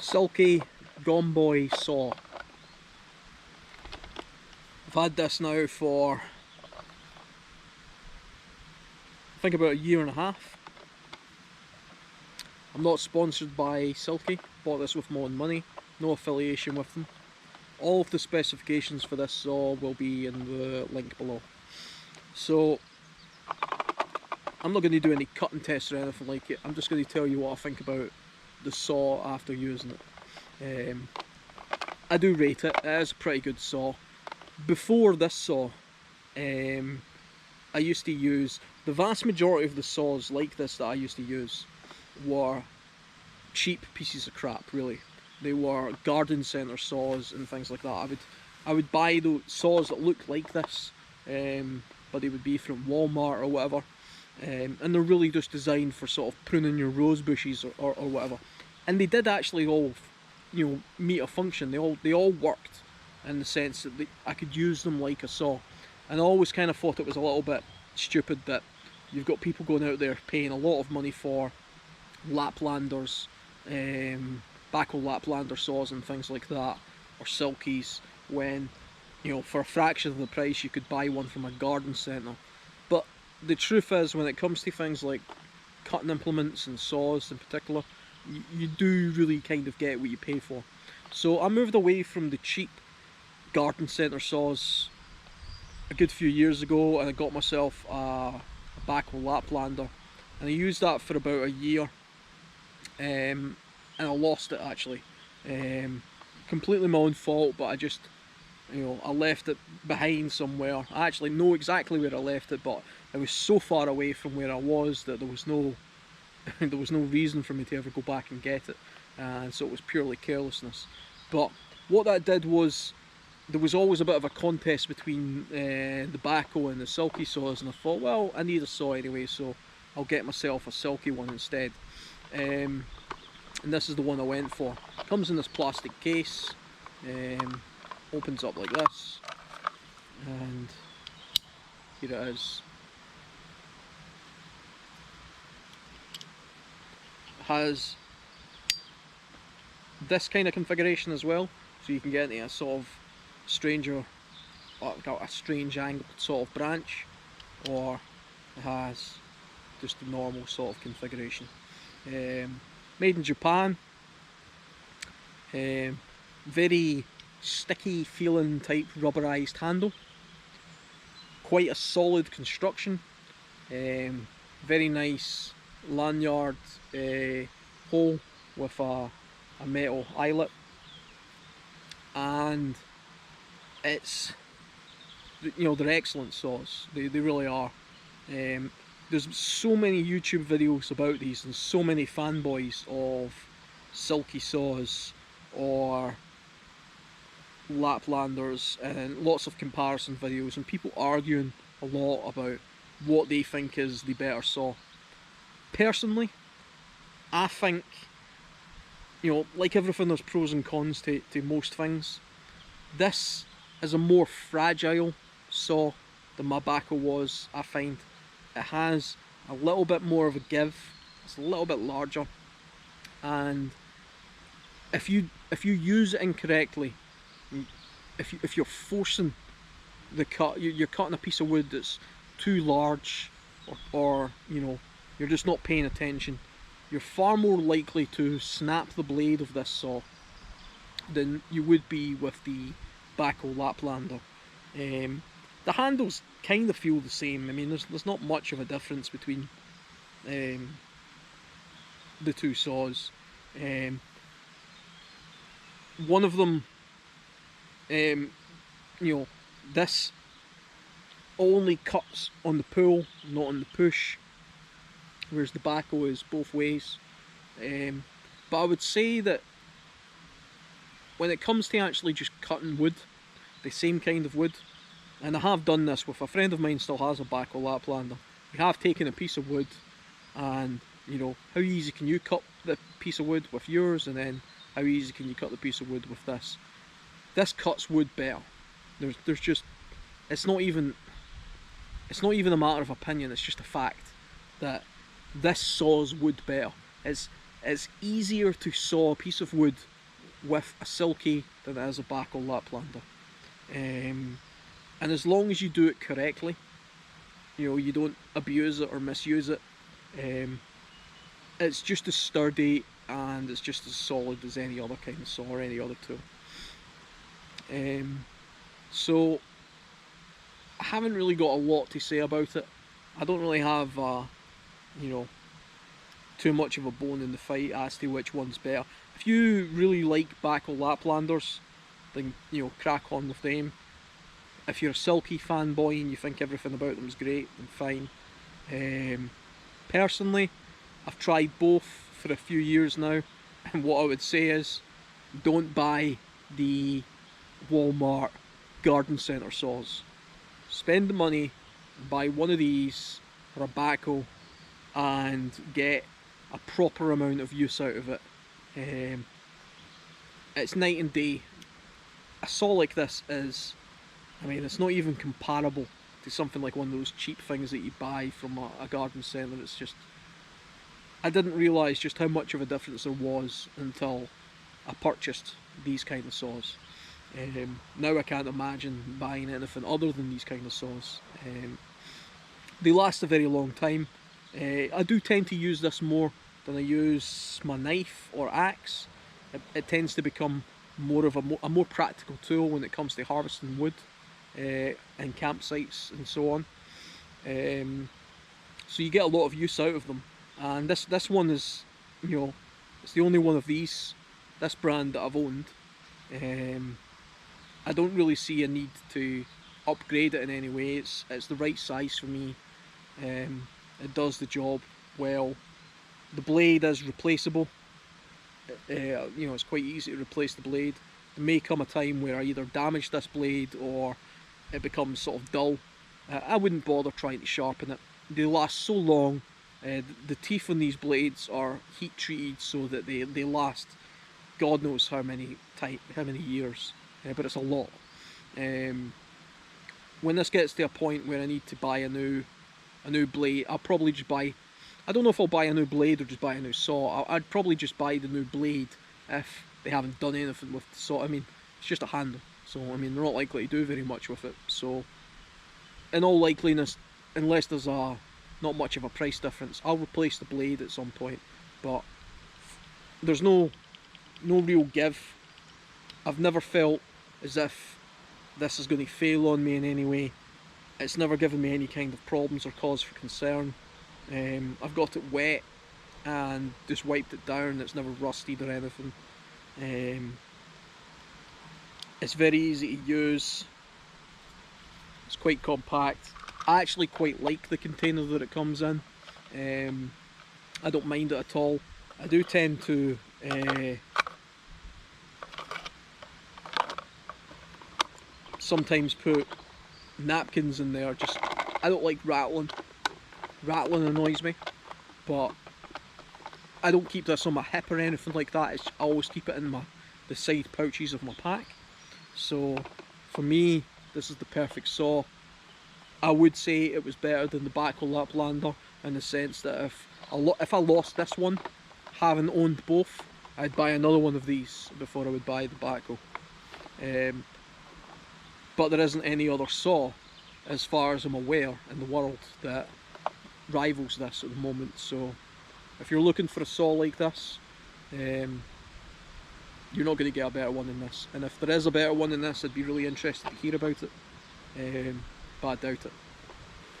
Silky Gomboy saw. I've had this now for I think about a year and a half. I'm not sponsored by Silky, bought this with my own money, no affiliation with them. All of the specifications for this saw will be in the link below. So I'm not going to do any cutting tests or anything like it, I'm just going to tell you what I think about the saw after using it. I do rate it, it is a pretty good saw. Before this saw, I used to use, the vast majority of the saws like this that I used to use were cheap pieces of crap, really. They were garden centre saws and things like that. I would buy those saws that look like this, but they would be from Walmart or whatever, and they're really just designed for sort of pruning your rose bushes or whatever. And they did actually all, you know, meet a function. They all worked in the sense that I could use them like a saw. And I always kind of thought it was a little bit stupid that you've got people going out there paying a lot of money for Laplanders, Baco Laplander saws and things like that, or Silkies, when, you know, for a fraction of the price you could buy one from a garden centre. But the truth is, when it comes to things like cutting implements and saws in particular, you do really kind of get what you pay for. So I moved away from the cheap garden centre saws a good few years ago, and I got myself a Baco Laplander, and I used that for about a year, and I lost it actually. Completely my own fault, but I just, you know, I left it behind somewhere. I actually know exactly where I left it, but I was so far away from where I was that there was no there was no reason for me to ever go back and get it, and so it was purely carelessness. But what that did was, there was always a bit of a contest between the Baco and the Silky saws, and I thought, well, I need a saw anyway, so I'll get myself a Silky one instead. And this is the one I went for. It comes in this plastic case, opens up like this, and here it is. It has this kind of configuration as well, so you can get into a sort of stranger, a strange angled sort of branch, or it has just the normal sort of configuration. Made in Japan, very sticky feeling type rubberized handle, quite a solid construction, very nice lanyard hole with a metal eyelet, and it's, you know, they're excellent saws, they really are. There's so many YouTube videos about these, and so many fanboys of Silky saws or Laplanders, and lots of comparison videos, and people arguing a lot about what they think is the better saw. Personally, I think, you know, like everything, there's pros and cons to most things. This is a more fragile saw than my Baco was, I find. It has a little bit more of a give, it's a little bit larger, and if you use it incorrectly, if you're forcing the cut, you're cutting a piece of wood that's too large, or you know, you're just not paying attention, you're far more likely to snap the blade of this saw than you would be with the Baco Laplander. The handles kind of feel the same. I mean, there's not much of a difference between the two saws. One of them, you know, this only cuts on the pull, not on the push, whereas the Baco is both ways. But I would say that when it comes to actually just cutting wood, the same kind of wood, and I have done this with a friend of mine, still has a Baco Laplander. We have taken a piece of wood, and you know, how easy can you cut the piece of wood with yours, and then how easy can you cut the piece of wood with this? This cuts wood better. There's just, it's not even a matter of opinion, it's just a fact that this saws wood better. it's easier to saw a piece of wood with a silky than it is a Backel Laplander. And as long as you do it correctly, you don't abuse it or misuse it, it's just as sturdy and it's just as solid as any other kind of saw or any other tool. So I haven't really got a lot to say about it. I don't really have too much of a bone in the fight as to which one's better. If you really like Backel Laplanders, then crack on with them. If you're a silky fanboy and you think everything about them is great, then fine. Personally, I've tried both for a few years now, and what I would say is, don't buy the Walmart garden centre saws. Spend the money, buy one of these or a Backel, and get a proper amount of use out of it. It's night and day. A saw like this is, it's not even comparable to something like one of those cheap things that you buy from a garden centre. It's just, I didn't realise just how much of a difference there was until I purchased these kind of saws. Now I can't imagine buying anything other than these kind of saws. They last a very long time. I do tend to use this more than I use my knife or axe. It tends to become more of a more practical tool when it comes to harvesting wood and campsites and so on. So you get a lot of use out of them. And this one is, it's the only one of this brand that I've owned. I don't really see a need to upgrade it in any way. It's the right size for me. It does the job well. The blade is replaceable. It's quite easy to replace the blade. There may come a time where I either damage this blade or it becomes sort of dull. I wouldn't bother trying to sharpen it. They last so long. The teeth on these blades are heat treated so that they last God knows how many years, but it's a lot. When this gets to a point where I need to buy a new blade, I'll probably just buy, I don't know if I'll buy a new blade or just buy a new saw. I'd probably just buy the new blade if they haven't done anything with the saw. It's just a handle, so they're not likely to do very much with it. So in all likeliness, unless there's not much of a price difference, I'll replace the blade at some point, but there's no real give. I've never felt as if this is going to fail on me in any way. It's never given me any kind of problems or cause for concern. I've got it wet and just wiped it down. It's never rusted or anything. It's very easy to use. It's quite compact. I actually quite like the container that it comes in. I don't mind it at all. I do tend to sometimes put napkins in there. I don't like rattling. Rattling annoys me, but I don't keep this on my hip or anything like that. I always keep it in the side pouches of my pack. So for me, this is the perfect saw. I would say it was better than the Backel Laplander in the sense that if I lost this one, having owned both, I'd buy another one of these before I would buy the Backel. But there isn't any other saw, as far as I'm aware, in the world that rivals this at the moment. So if you're looking for a saw like this, you're not going to get a better one than this. And if there is a better one than this, I'd be really interested to hear about it. But I doubt it.